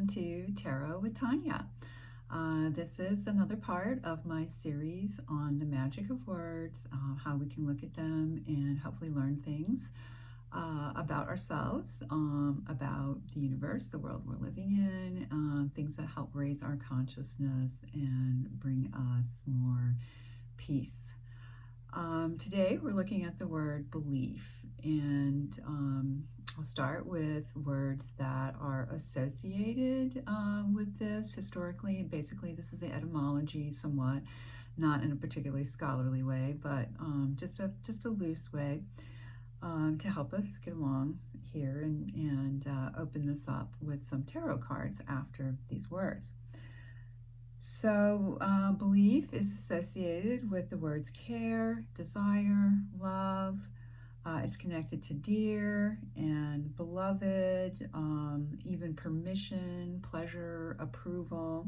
to Tarot with Tonja. This is another part of my series on the magic of words, how we can look at them and hopefully learn things about ourselves, about the universe, the world we're living in, things that help raise our consciousness and bring us more peace. Today we're looking at the word belief, and I'll start with words that are associated with this historically. Basically, this is the etymology somewhat, not in a particularly scholarly way, but just a loose way to help us get along here and open this up with some tarot cards after these words. So belief is associated with the words care, desire, love. It's connected to dear and beloved, even permission, pleasure, approval.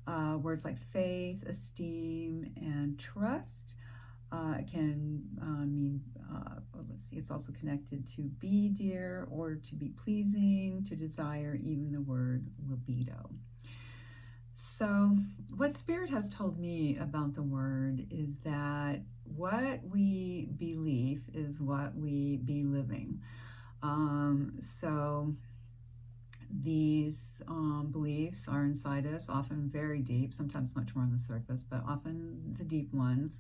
Words like faith, esteem, and trust can mean, let's see, it's also connected to be dear or to be pleasing, to desire, even the word libido. So what Spirit has told me about the word is that what we believe is what we be living. So these beliefs are inside us, often very deep, sometimes much more on the surface, but often the deep ones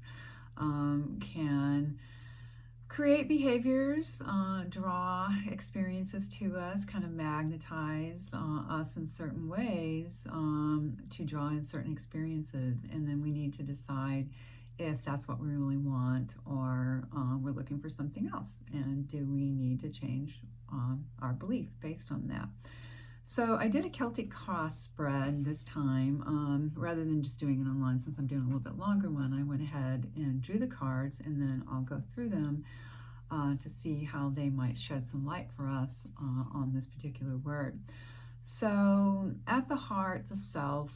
can create behaviors, draw experiences to us, kind of magnetize us in certain ways to draw in certain experiences. And then we need to decide if that's what we really want, or we're looking for something else. And do we need to change our belief based on that? So I did a Celtic cross spread this time. Rather than just doing it online, since I'm doing a little bit longer one, I went ahead and drew the cards, and then I'll go through them to see how they might shed some light for us on this particular word. So at the heart, the self,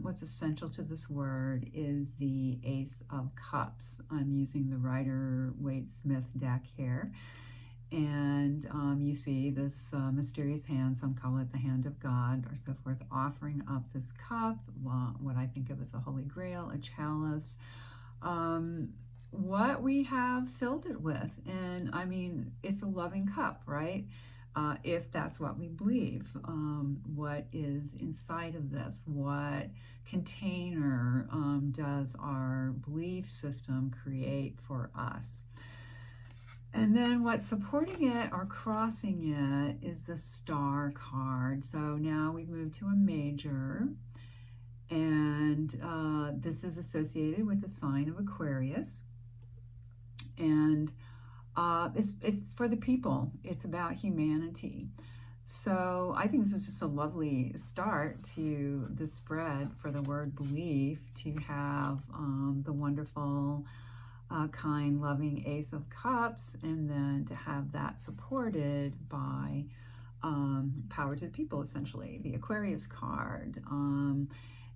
what's essential to this word is the Ace of Cups. I'm using the Rider-Waite-Smith deck here. And you see this mysterious hand, some call it the hand of God or so forth, offering up this cup, what I think of as a holy grail, a chalice, what we have filled it with. And I mean, it's a loving cup, right? If that's what we believe. What is inside of this? What container does our belief system create for us? And then what's supporting it or crossing it is the Star card. So now we've moved to a major, and this is associated with the sign of Aquarius. And it's for the people. It's about humanity. So I think this is just a lovely start to the spread for the word belief, to have the wonderful kind, loving Ace of Cups, and then to have that supported by power to the people, essentially, the Aquarius card.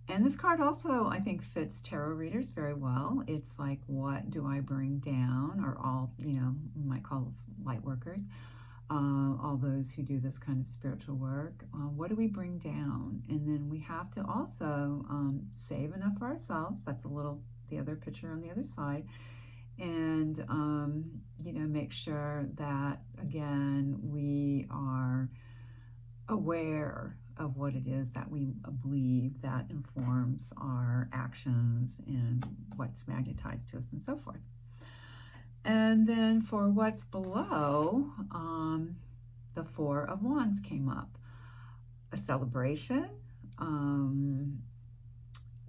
And this card also, I think, fits tarot readers very well. It's like, what do I bring down? Or all, we might call us light workers, all those who do this kind of spiritual work. What do we bring down? And then we have to also save enough for ourselves. That's the other picture on the other side. And, make sure that, again, we are aware of what it is that we believe that informs our actions and what's magnetized to us and so forth. And then for what's below, the Four of Wands came up. A celebration.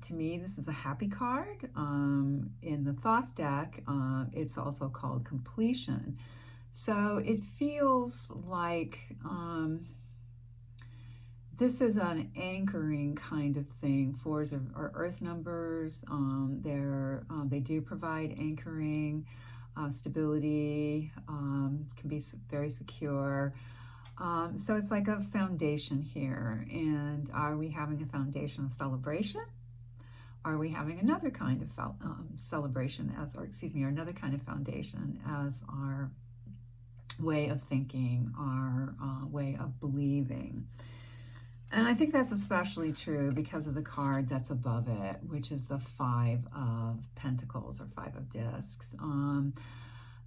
To me, this is a happy card. In the Thoth deck, it's also called completion. So it feels like this is an anchoring kind of thing. Fours are earth numbers. They do provide anchoring, stability, can be very secure. So it's like a foundation here. And are we having a foundation of celebration? Are we having another kind of celebration or another kind of foundation as our way of thinking, our way of believing? And I think that's especially true because of the card that's above it, which is the Five of Pentacles or Five of Discs.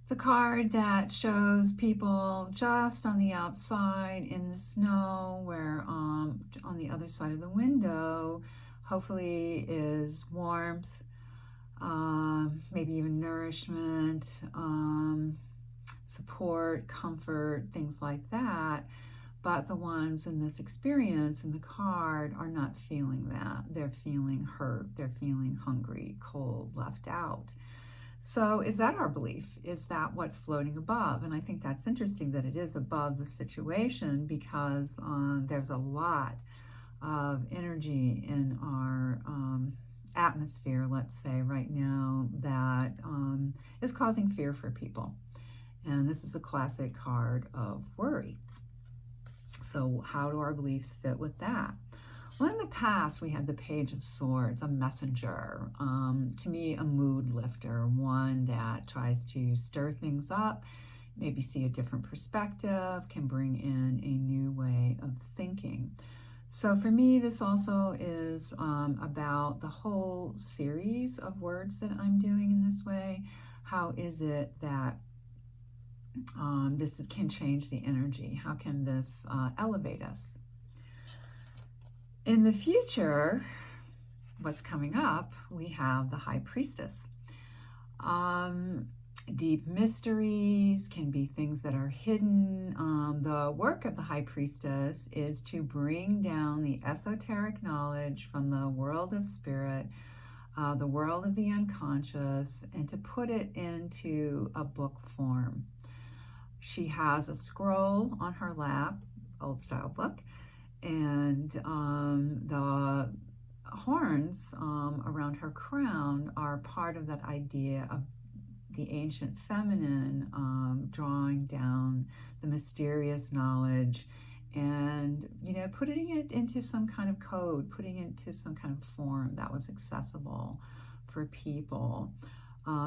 The card that shows people just on the outside in the snow, where on the other side of the window, hopefully, is warmth, maybe even nourishment, support, comfort, things like that. But the ones in this experience in the card are not feeling that. They're feeling hurt. They're feeling hungry, cold, left out. So is that our belief? Is that what's floating above? And I think that's interesting that it is above the situation, because there's a lot of energy in our atmosphere, let's say, right now that is causing fear for people. And this is a classic card of worry. So how do our beliefs fit with that? Well, in the past, we had the Page of Swords, a messenger, to me, a mood lifter, one that tries to stir things up, maybe see a different perspective, can bring in a new way of thinking. So for me, this also is about the whole series of words that I'm doing in this way. How is it that can change the energy? How can this elevate us? In the future, what's coming up, we have the High Priestess. Deep mysteries can be things that are hidden. The work of the High Priestess is to bring down the esoteric knowledge from the world of spirit, the world of the unconscious, and to put it into a book form. She has a scroll on her lap, old style book, and the horns around her crown are part of that idea of the ancient feminine, drawing down the mysterious knowledge and, putting it into some kind of code, putting it into some kind of form that was accessible for people.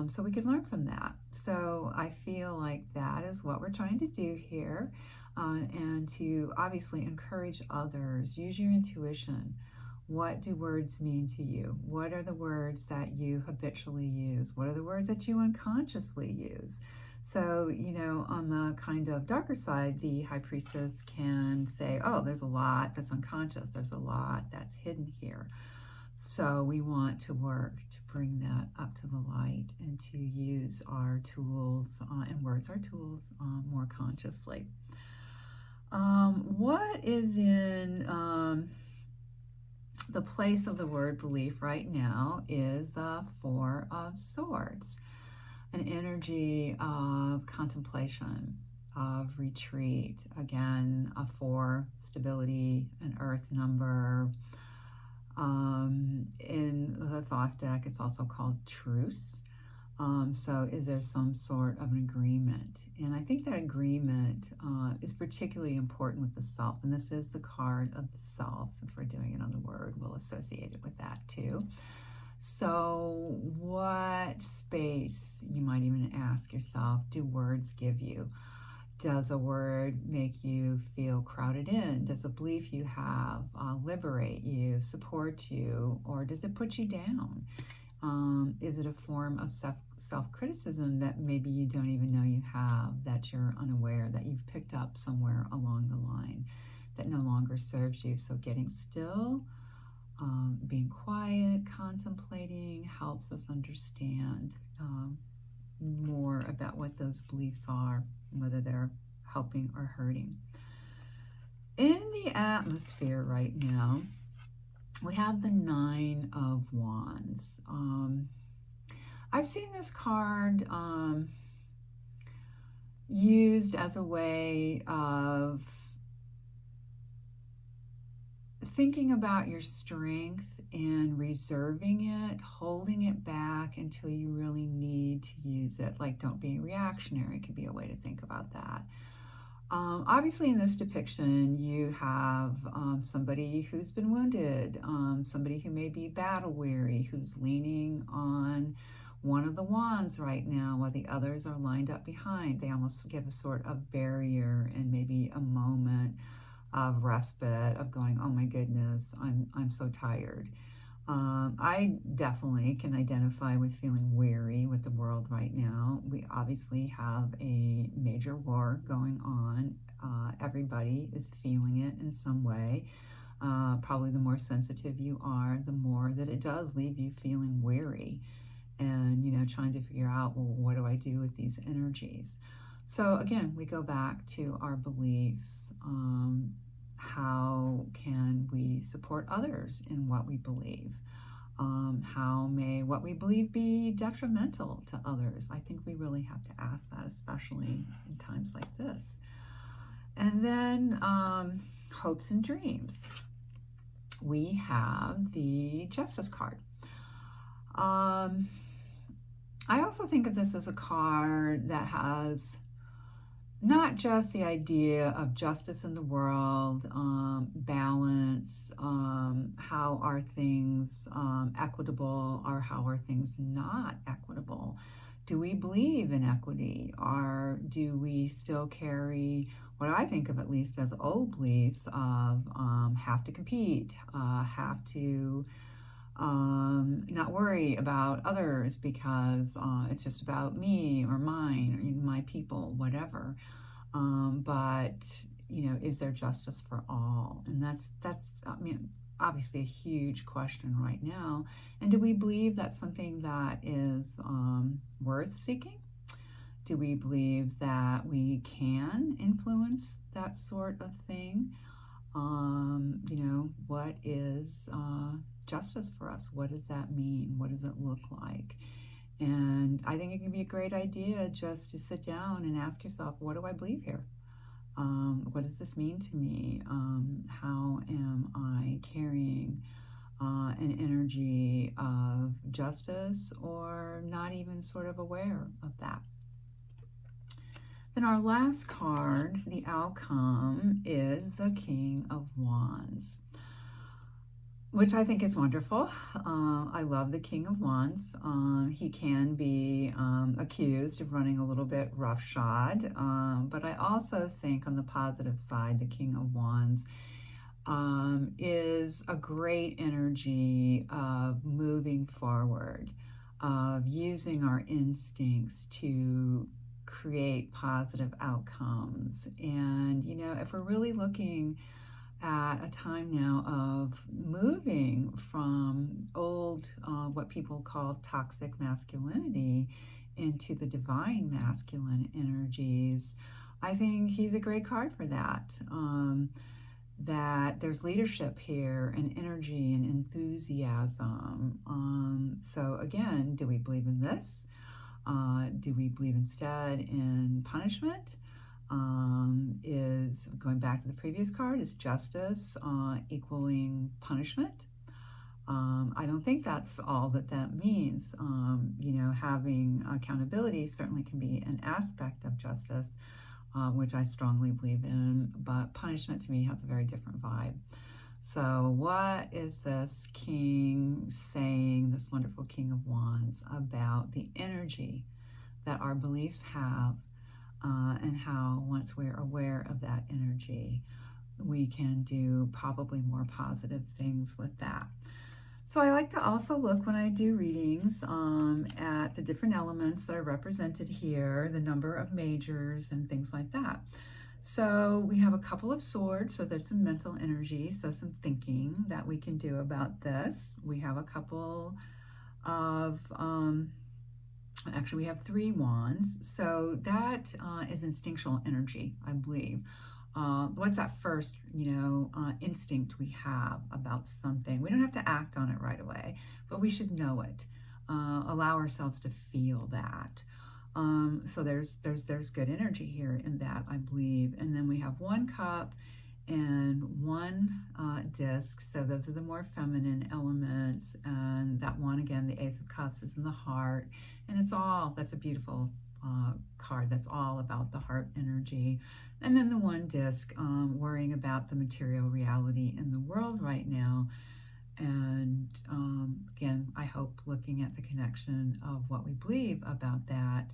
So we could learn from that. So I feel like that is what we're trying to do here, and to obviously encourage others. Use your intuition. What do words mean to you? What are the words that you habitually use? What are the words that you unconsciously use? So, on the kind of darker side, the High Priestess can say, oh, there's a lot that's unconscious. There's a lot that's hidden here. So we want to work to bring that up to the light and to use our tools, and words are tools, more consciously. What is in the place of the word belief right now is the Four of Swords, an energy of contemplation, of retreat. Again, a 4, stability, an earth number. In the Thoth deck, it's also called truce. So is there some sort of an agreement? And I think that agreement is particularly important with the self. And this is the card of the self. Since we're doing it on the word, we'll associate it with that too. So what space, you might even ask yourself, do words give you? Does a word make you feel crowded in? Does a belief you have liberate you, support you, or does it put you down? Is it a form of self-criticism that maybe you don't even know you have, that you're unaware, that you've picked up somewhere along the line that no longer serves you? So getting still, being quiet, contemplating helps us understand more about what those beliefs are, whether they're helping or hurting. In the atmosphere right now, we have the Nine of Wands. I've seen this card used as a way of thinking about your strength and reserving it, holding it back until you really need to use it. Like, don't be reactionary could be a way to think about that. Obviously, in this depiction, you have somebody who's been wounded, somebody who may be battle weary, who's leaning on one of the wands right now while the others are lined up behind. They almost give a sort of barrier and maybe a moment of respite, of going, oh my goodness, I'm so tired. I definitely can identify with feeling weary with the world right now. We obviously have a major war going on. Everybody is feeling it in some way. Probably the more sensitive you are, the more that it does leave you feeling weary and, trying to figure out, well, what do I do with these energies? So again, we go back to our beliefs. How can we support others in what we believe? How may what we believe be detrimental to others? I think we really have to ask that, especially in times like this. And then hopes and dreams. We have the Justice card. I also think of this as a card that has not just the idea of justice in the world, balance, how are things equitable or how are things not equitable? Do we believe in equity, or do we still carry what I think of at least as old beliefs of have to compete, have to not worry about others because it's just about me or mine or my people, whatever. But is there justice for all? And that's I mean, obviously a huge question right now. And do we believe that's something that is worth seeking? Do we believe that we can influence that sort of thing? What is justice for us? What does that mean? What does it look like? And I think it can be a great idea just to sit down and ask yourself, what do I believe here? What does this mean to me? How am I carrying an energy of justice or not even sort of aware of that? Then our last card, the outcome, is the King of Wands, which I think is wonderful. I love the King of Wands. He can be accused of running a little bit roughshod, but I also think on the positive side, the King of Wands is a great energy of moving forward, of using our instincts to create positive outcomes. And, if we're really looking at a time now of moving from old, what people call toxic masculinity, into the divine masculine energies, I think he's a great card for that. That there's leadership here and energy and enthusiasm. So again, do we believe in this? Do we believe instead in punishment? Is going back to the previous card, is justice equaling punishment? I don't think that's all that means. Having accountability certainly can be an aspect of justice, which I strongly believe in, but punishment to me has a very different vibe. So what is this king saying, this wonderful King of Wands, about the energy that our beliefs have, and how once we're aware of that energy, we can do probably more positive things with that. So I like to also look when I do readings at the different elements that are represented here, the number of majors and things like that. So we have a couple of swords, so there's some mental energy, so some thinking that we can do about this. We have a couple of, actually we have 3 wands, so that is instinctual energy, I believe. What's that first, instinct we have about something? We don't have to act on it right away, but we should know it. Allow ourselves to feel that. So there's good energy here in that, I believe. And then we have 1 cup and 1 disc. So those are the more feminine elements. And that one, again, the Ace of Cups, is in the heart. And that's a beautiful card. That's all about the heart energy. And then the 1 disc, worrying about the material reality in the world right now. And again, I hope looking at the connection of what we believe about that,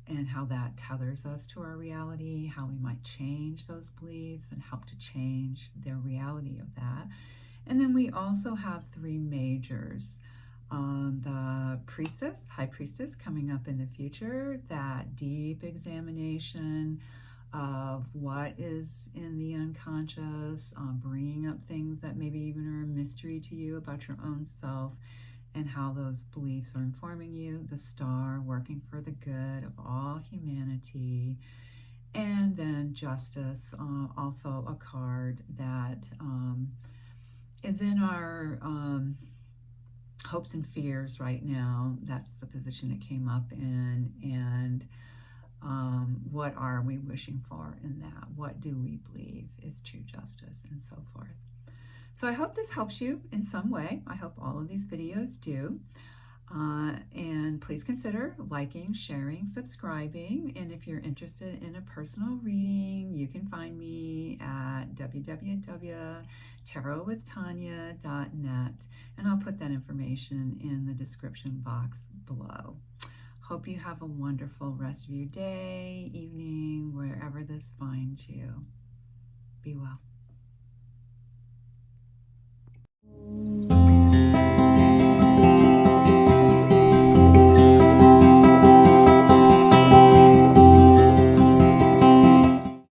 and how that tethers us to our reality, how we might change those beliefs and help to change the reality of that. And then we also have three majors. The Priestess, High Priestess, coming up in the future, that deep examination of what is in the unconscious, bringing up things that maybe even are a mystery to you about your own self and how those beliefs are informing you. The Star, working for the good of all humanity. And then Justice, also a card that is in our hopes and fears right now. That's the position it came up in. And what are we wishing for in that? What do we believe is true justice, and so forth. So I hope this helps you in some way. I hope all of these videos do. And please consider liking, sharing, subscribing. And if you're interested in a personal reading, you can find me at www.tarotwithtonja.net. And I'll put that information in the description box below. Hope you have a wonderful rest of your day, evening, wherever this finds you. Be well.